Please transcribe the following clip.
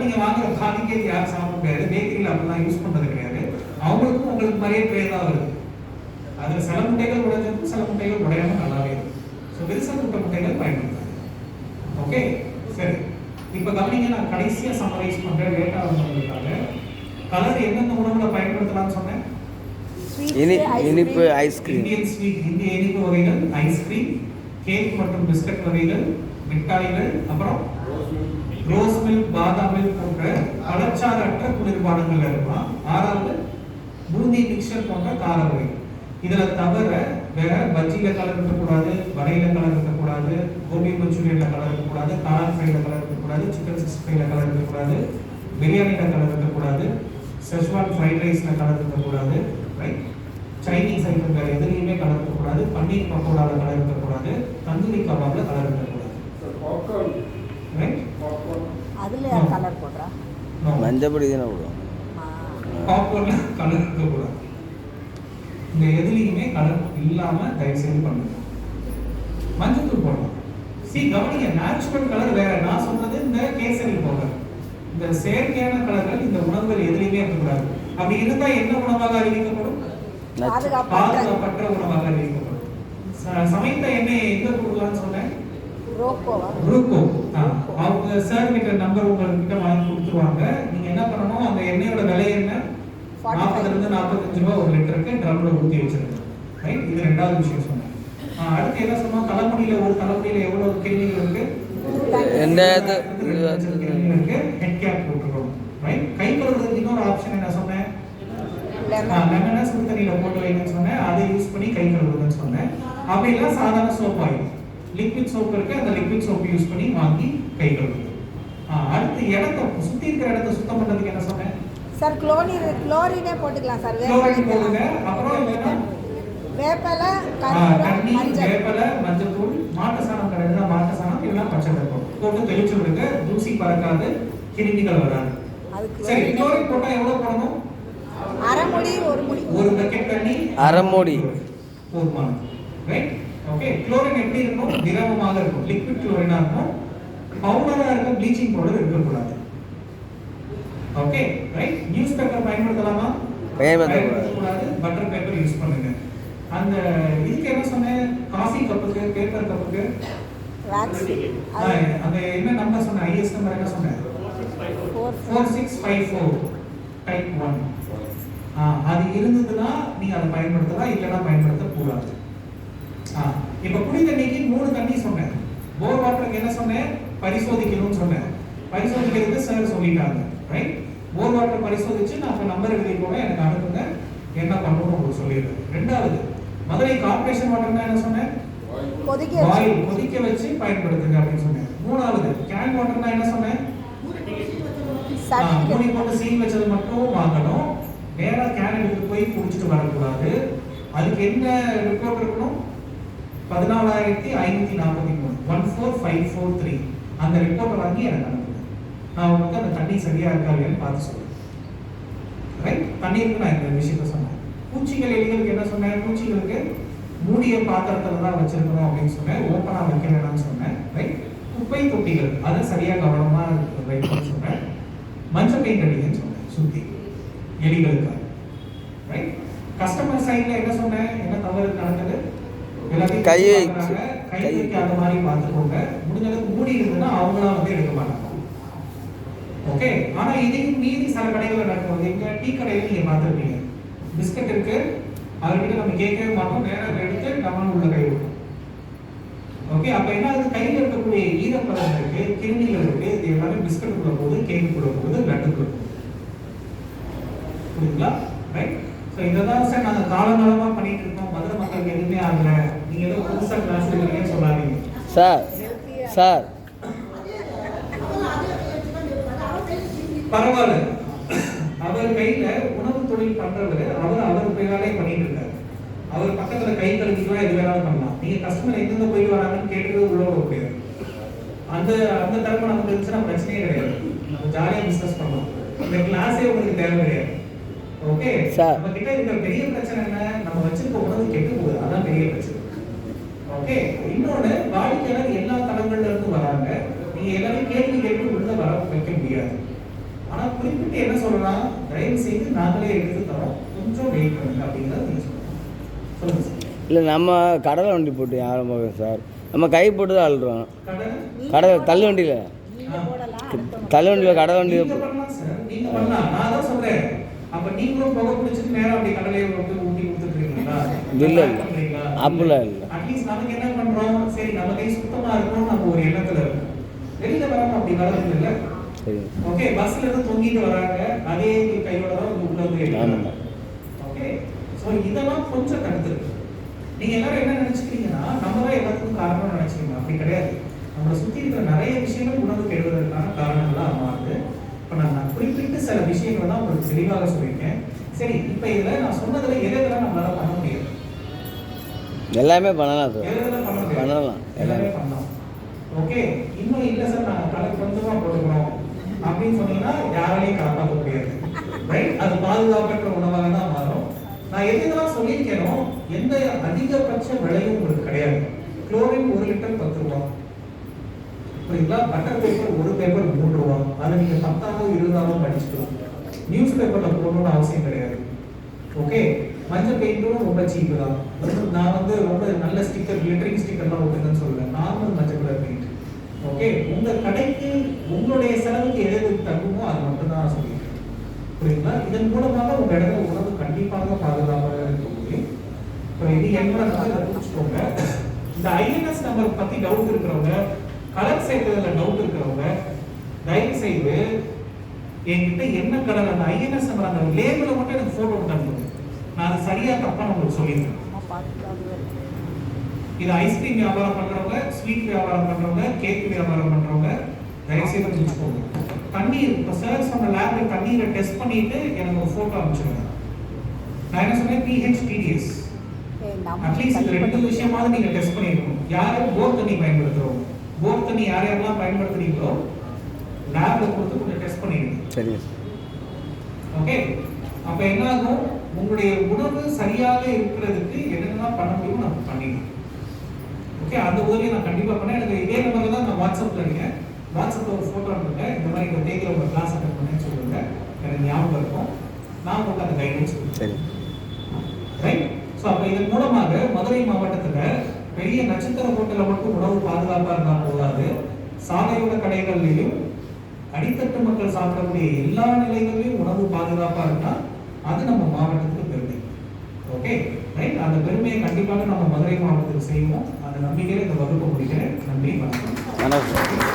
நீங்க வாங்குற பாதிக்கே யாரும் சாப்பிட முடியாது. பேக்கரியில் அப்படிலாம் யூஸ் பண்றது கிடையாது. அவங்களுக்கும் உங்களுக்கு மாதிரியே ட்ரே தான் வருது. அதுல சில முட்டைகள் உடைஞ்சிருக்கும், சில முட்டைகள் உடையாம நல்லாவே இருக்கும். ஸோ விரிசல் விட்ட முட்டைகள் பயன்படுத்தாது. ஓகே, சரி. இப்போ கவனிங்க, நான் கடைசியா சம்மரைஸ் பண்றேன் டேட்டா வந்ததுக்காக. கலர் எந்தெந்த உணவுல பயன்படுத்தலாம்னு சொன்னேன்? இனிப்பு ஐஸ்கிரீம், இந்தியன் ஸ்வீட், இந்திய இனிப்பு வகைகள், ஐஸ்கிரீம், கேக் மற்றும் பிஸ்கட் வகைகள், மிட்டாய்கள், அப்புறம் ரோஸ் மில்க், பாதாம் மில்க் போன்ற பழச்சாறற்ற குளிர்பானங்கள் இருக்கலாம். ஆறாவது பூந்தி மிக்சர் போன்ற கார வகைகள். இதுல தவிர வேற பஜ்ஜியில கலர் இருக்கக்கூடாது, வடையில கலர் இருக்கக்கூடாது, கோபி மஞ்சூரியன்ல கலர் இருக்கக்கூடாது, காளான் ஃப்ரைல கலர் இருக்கக்கூடாது, சிக்கன் 65ல கலர் இருக்கக்கூடாது, பிரியாணில கலர் இருக்கக்கூடாது, செஸ்வான் ஃப்ரைட் ரைஸ்ல கலர் இருக்கக்கூடாது, ரைட்? சைனீஸ் ஐட்டங்கள் எதுலையுமே கலர் இருக்கக்கூடாது, பன்னீர் பக்கோடால கலர் இருக்கக்கூடாது, தந்தூரி கபாப்ல கலர் இருக்கக்கூடாது, ரைட்? அதுல கலர் போடுறா? மஞ்சப்பொடி தானே போடுவோம். பாப்கார்ன்ல கலர் இருக்கக்கூடாது. இந்த எதுலையுமே கலர் இல்லாம தயவு செய்து பண்ணுங்க. மஞ்சள் போடலாம். கவனிங்க, நேச்சுரல் கலர் வேற. நான் சொன்னது இந்த கேசரி பவுடர். இந்த செயற்கையான கலர்கள் இந்த உணவுகள் எதுலையுமே இருக்கக்கூடாது. அப்படி இருந்தா என்ன உணவாக அறிவிக்கப்படும்? பாதுகாப்பற்ற உணவாக அறிவிக்கப்படும். சமைத்த எண்ணெய் எங்க கொடுக்கலாம்னு சொன்னேன்? ப்ரூக்கோ. அவங்க சார் கிட்ட நம்பர் உங்ககிட்ட வாங்கி கொடுத்துருவாங்க. நீங்க என்ன பண்ணணும், அந்த எண்ணெயோட விலை என்ன? 40 to 45 ரூபாய் ஒரு லிட்டருக்கு ட்ரம்ல ஊற்றி வச்சிருக்கேன், ரைட்? இது ரெண்டாவது விஷயம் சொன்னேன். அடுத்து என்ன சொன்னோம்? தலைமுடியில ஒரு தலைமுடியில எவ்வளவு கிருமிகள் இருக்கு? ஹெட் கேப் போட்டுக்கணும், ரைட்? கை கழுவுறதுக்கு இன்னொரு ஆப்ஷன் என்ன சொன்னேன்? லெமனை சுடு தண்ணியில போட்டு வைங்கன்னு சொன்னேன். அதை யூஸ் பண்ணி கை கழுவுறதுன்னு சொன்னேன். அப்படி இல்லை சாதாரண சோப் ஆயில், லிக்விட் சோப் இருக்கு, அந்த லிக்விட் சோப் யூஸ் பண்ணி வாங்கி கை கழுவுறது. அடுத்து இடத்தை சுத்தி இருக்கிற இடத்தை சுத்தம் பண்றதுக்கு என்ன சொன்னேன் சார்? குளோரினே போட்டுக்கலாம் சார். குளோரின் போடுங்க. அப்புறம் வேப்பலை, தண்ணி, வேப்பலை, மஞ்சள் தூள், மாட்டு சாணம் கிடையாது, மாட்டு சாணம் இதெல்லாம் பச்சை கற்பம் போட்டு தெளிச்சு விடுங்க. தூசி பறக்காது, கிருமிகள் வராது. சரி, குளோரின் போட்டா எவ்வளவு போடணும்? அரை மூடி, ஒரு மூடி, ஒரு பக்கெட் தண்ணி, அரை மூடி போதுமானது, ரைட்? ஓகே. குளோரின் எப்படி இருக்கும்? திரவமாக இருக்கும், லிக்விட் குளோரினா இருக்கும். பவுடரா இருக்க ப்ளீச்சிங் பவுடர் இருக்கக்கூடாது. Okay, right? நியூஸ் பேப்பர் பயன்படுத்தலாமா? பயன்படுத்தக்கூடாது. பட்டர் பேப்பர் யூஸ் பண்ணுங்க. அந்த இதுக்கு என்ன சொன்னேன்? காஃபி கப்புக்கு, பேப்பர் கப்புக்கு அந்த என்ன நம்பர் சொன்னேன்? ஐஎஸ் நம்பர் என்ன சொன்னேன்? 4654 டைப் 1. அது இருந்ததுன்னா நீங்க அதை பயன்படுத்தலாம், இல்லைன்னா பயன்படுத்தக்கூடாது. இப்ப குடி தண்ணிக்கு 3 தண்ணி சொன்னேன். போர் வாட்டருக்கு என்ன சொன்னேன்? பரிசோதிக்கணும்னு சொன்னேன். பரிசோதிக்கிறதுக்கு சார் சொல்லிட்டாங்க, ரைட்? போர் வாட்டர் பரிசோதிச்சு நான் இப்ப நம்பர் எழுதி போட எனக்கு அனுப்புங்க, என்ன பண்ணணும்னு உங்களுக்கு சொல்லிடுறேன். ரெண்டாவது, மதுரை கார்ப்பரேஷன் வாட்டர்னா என்ன சொன்னேன்? கொதிக்க வச்சு பயன்படுத்துங்க அப்படின்னு சொன்னேன். மூணாவது, கேன் வாட்டர்னா என்ன சொன்னேன்? மூடி போட்டு சீல் வச்சது மட்டும் வாங்கணும். நேரா கேன் எடுத்து போய் குடிச்சிட்டு வரக்கூடாது. அதுக்கு என்ன ரிப்போர்ட் இருக்கணும்? 14,543 14543 அந்த ரிப்போர்ட்டை வாங்கி எனக்கு அனுப்புங்க. நான் உங்களுக்கு அந்த தண்ணி சரியா இருக்கா இல்லையான்னு பார்த்து சொல்றேன், ரைட்? தண்ணீருக்கு நான் இந்த விஷயத்த சொன்னேன். பூச்சிகள், எலிகளுக்கு என்ன சொன்னேன்? பூச்சிகளுக்கு மூடிய பாத்திரத்துல தான் வச்சிருக்கணும் அப்படின்னு சொன்னேன். ஓப்பனா வைக்க வேணாம்னு சொன்னேன், ரைட்? குப்பை தொட்டிகள் அதை சரியா கவனமா வைக்கணும்னு சொன்னேன். மஞ்சள் பெயிண்ட் அடிங்கன்னு சொன்னேன் சுத்தி எலிகளுக்காக, ரைட்? கஸ்டமர் சைட்ல என்ன சொன்னேன்? என்ன தவறு நடக்குது? எல்லாத்தையும் கை வைக்காத மாதிரி பார்த்துக்கோங்க. முடிஞ்ச அளவுக்கு மூடி இருந்ததுன்னா அவங்களாம் வந்து எடுக்க மாட்டாங்க, ஓகே? ஆனா இதையும் மீறி சில கடைகள் நடக்கும். எங்க டீ கடையில நீங்க பார்த்துருப்பீங்க, பிஸ்கட் இருக்கு, அவர்கிட்ட நம்ம கேட்கவே மாட்டோம், நேரம் எடுத்து நம்ம உள்ள கை விடும், ஓகே? அப்ப என்ன ஆகுது? கையில் இருக்கக்கூடிய ஈரப்பதம் இருக்கு, கிருமிகள் இருக்கு, இது எல்லாமே பிஸ்கட்டுக்குள்ள போகுது, கேக்குக்குள்ள போகுது, லட்டுக்குள்ள போகுது, புரியுதுங்களா? ரைட்? ஸோ இதான் சார் நாங்கள் காலகாலமா பண்ணிட்டு இருக்கோம். மதுரை மக்களுக்கு எதுவுமே ஆகல, நீங்க ஏதோ புதுசா கிளாஸ் எடுக்கிறீங்கன்னு சொல்லாதீங்க சார். சார் பரவாயில்ல, அவர் கையில உணவு தொழில் பண்றவரு அவர் பேராலே பண்ணிட்டு இருக்காரு. அவர் பக்கத்துல கை கழுவிக்கலாம், எது வேணாலும் பண்ணலாம். நீங்க கஸ்டமர் எங்க போயிட்டு வராங்கன்னு கேட்டு உள்ள முடியாது. அந்த அந்த தரப்பு நமக்கு இருந்துச்சுன்னா பிரச்சனையே கிடையாது, நம்ம ஜாலியா பிசினஸ் பண்ணலாம். இந்த கிளாஸே உங்களுக்கு தேவை கிடையாது, ஓகே? நம்ம கிட்ட இருக்கிற பெரிய பிரச்சனை என்ன? நம்ம வச்சிருக்க உணவு கெட்டு போகுது, அதான் பெரிய பிரச்சனை, ஓகே? இன்னொன்னு, வாடிக்கையாளர் எல்லா தளங்கள்ல இருந்து வராங்க, நீங்க எல்லாரும் கேள்வி கேட்டு உள்ள வர வைக்க முடியாது. கிளைண்ட் என்ன சொல்லலாம், தயவு செய்து நாங்களே எடுத்து தரோம், கொஞ்சம் வெயிட் பண்ணுங்க அப்படிங்கிறத நீங்க சொல்லுங்க சார். இல்லை நம்ம கடலை வண்டி போட்டு ஆரம்பம் சார், நம்ம கை போட்டு தான் அழுறோம். கடை கடை தள்ளு வண்டியில், நீங்க போடலாம், அடுத்தவங்க தள்ளு வண்டியில் கடை நீங்க வண்டியில் பண்ணலாம் சார், நீங்க பண்ணலாம். நான் தான் சொல்றேன், அப்ப நீங்களும் புகை பிடிச்சிட்டு நேரா அப்படி கடலையை வந்து ஊட்டி கொடுத்துருக்கீங்களா? இல்லை அப்படிலாம் இல்லை. அட்லீஸ்ட் நமக்கு என்ன பண்றோம், சரி நம்ம கை சுத்தமா இருக்கணும், நம்ம ஒரு எண்ணத்துல இருக்கோம். வெளியில வராம அப்படி வரது இல்ல. சரி. ஓகே, பஸ்ல இருந்து தொங்கிட்டு வராங்க, அதே கையோட தான் வந்து உள்ள வந்து எடுக்கிறாங்க. ஆமாம். ஓகே, சோ இதெல்லாம் கொஞ்சம் தடுத்துருக்கு. நீங்க எல்லாரும் என்ன நினைச்சுக்கிறீங்கன்னா, நம்ம தான் எல்லாத்துக்கும் காரணம் நினைச்சுக்கீங்க. அப்படி கிடையாது. நம்மளை சுத்தி இருக்கிற நிறைய விஷயங்கள் உணவு கெடுவதற்கான காரணங்களா மாறுது. இப்ப நான் குறிப்பிட்டு சில விஷயங்களை தான் உங்களுக்கு தெளிவாக சொல்லியிருக்கேன். சரி, இப்ப இதுல நான் சொன்னதுல எதெல்லாம் நம்மளால பண்ண முடியாது? எல்லாமே பண்ணலாம் சார், எதெல்லாம் பண்ண முடியாது? பண்ணலாம், எல்லாமே எல்லாமே பண்ணலாம். ஓகே, இன்னும் இல்ல சார், நாங்க கடை கொஞ்சமா போட்டுக்கிறோம் அப்படின்னு சொன்னீங்கன்னா யாராலையும் காப்பாற்ற முடியாது. ரைட்? அது பாதுகாப்பற்ற உணவாக தான் மாறும். நான் எதெல்லாம் சொல்லியிருக்கேனோ எந்த அதிகபட்ச விலையும் உங்களுக்கு கிடையாது. குளோரின் 1 லிட்டர் 10 ரூபா. புரியுங்களா? பட்டர் பேப்பர் ஒரு பேப்பர் 3 ரூபா. அதை நீங்க 10ஆவோ 20ஆவோ படிச்சுக்கலாம். நியூஸ் பேப்பர்ல போடணும்னு அவசியம் கிடையாது. ஓகே, மஞ்சள் பெயிண்டும் ரொம்ப சீப்பு தான். நான் வந்து ரொம்ப நல்ல ஸ்டிக்கர், கிளிட்டரிங் ஸ்டிக்கர்லாம் ஒட்டுங்கன்னு சொல்லுவேன். நார்மல் மஞ்சள் கலர் பெயிண்ட். ஓகே, உங்க கடைக்கு உங்களுடைய செலவுக்கு எது தகுமோ அது மட்டும் தான் சொல்லியிருக்கேன். புரியுங்களா? இதன் மூலமாக உங்க இடத்துல உணவு கண்டிப்பாக பாதுகாப்பாக இருக்க முடியும். இப்போ இது என்னோட இதை புரிச்சுக்கோங்க. இந்த ஐஎன்எஸ் நம்பர் பத்தி டவுட் இருக்கிறவங்க, கலர் சேர்த்ததுல டவுட் இருக்கிறவங்க, தயவு செய்து என்கிட்ட என்ன கலர் அந்த ஐஎன்எஸ் நம்பர் அந்த லேபிளை மட்டும் எனக்கு போட்டோ எடுத்து அனுப்புங்க. நான் அது சரியா தப்பா உங்களுக்கு சொல்லிடுறேன். இது ஐஸ்கிரீம் வியாபாரம் பண்றவங்க, ஸ்வீட் வியாபாரம் பண்றவங்க, கேக் வியாபாரம் பண்றவங்க தயவு செய்து புரிஞ்சுக்கோங்க. தண்ணீர் இப்போ சார் சொன்ன லேப்ல தண்ணீரை டெஸ்ட் பண்ணிட்டு எனக்கு ஒரு போட்டோ அனுப்பிச்சிடுங்க. நான் என்ன சொன்னேன், pH TDS அட்லீஸ்ட் இந்த 2 விஷயமாவது நீங்க டெஸ்ட் பண்ணிருக்கணும். யாரு போர் தண்ணி பயன்படுத்துறோம், போர் தண்ணி யார் யாரெல்லாம் பயன்படுத்துறீங்களோ லேப்ல கொடுத்து கொஞ்சம் டெஸ்ட் பண்ணிடுங்க. சரிங்க. ஓகே, அப்ப என்ன ஆகும், உங்களுடைய உணவு சரியாக இருக்கிறதுக்கு என்னென்னலாம் பண்ண முடியுமோ நான் பண்ணிடுறேன். ஓகே, அந்த உதவியை நான் கண்டிப்பா பண்ணேன். எனக்கு இதே நம்பர்ல தான் நான் வாட்ஸ்அப்ல இருக்கேன். வாட்ஸ்அப்ல ஒரு போட்டோ அனுப்புங்க, இந்த மாதிரி இந்த தேதியில உங்க கிளாஸ் அட்டெண்ட் பண்ணேன்னு சொல்லுங்க, எனக்கு ஞாபகம் இருக்கும். நான் உங்களுக்கு அந்த கைடன்ஸ் கொடுப்பேன். சரி. ரைட்? ஸோ அப்போ இதன் மூலமாக மதுரை மாவட்டத்தில் பெரிய நட்சத்திர ஹோட்டலில் மட்டும் உணவு பாதுகாப்பாக இருந்தால் போதாது, சாலையோர கடைகள்லையும் அடித்தட்டு மக்கள் சாப்பிடக்கூடிய எல்லா நிலைகளிலும் உணவு பாதுகாப்பாக இருந்தால் அது நம்ம மாவட்டத்துக்கு பெருமை. Okay right? அந்த பெருமையை கண்டிப்பாக நம்ம மதுரை மாவட்டத்துக்கு செய்வோம். அந்த நம்பிக்கையில் இந்த வகுப்பு முடிக்கிறேன். நன்றி, வணக்கம். வணக்கம்.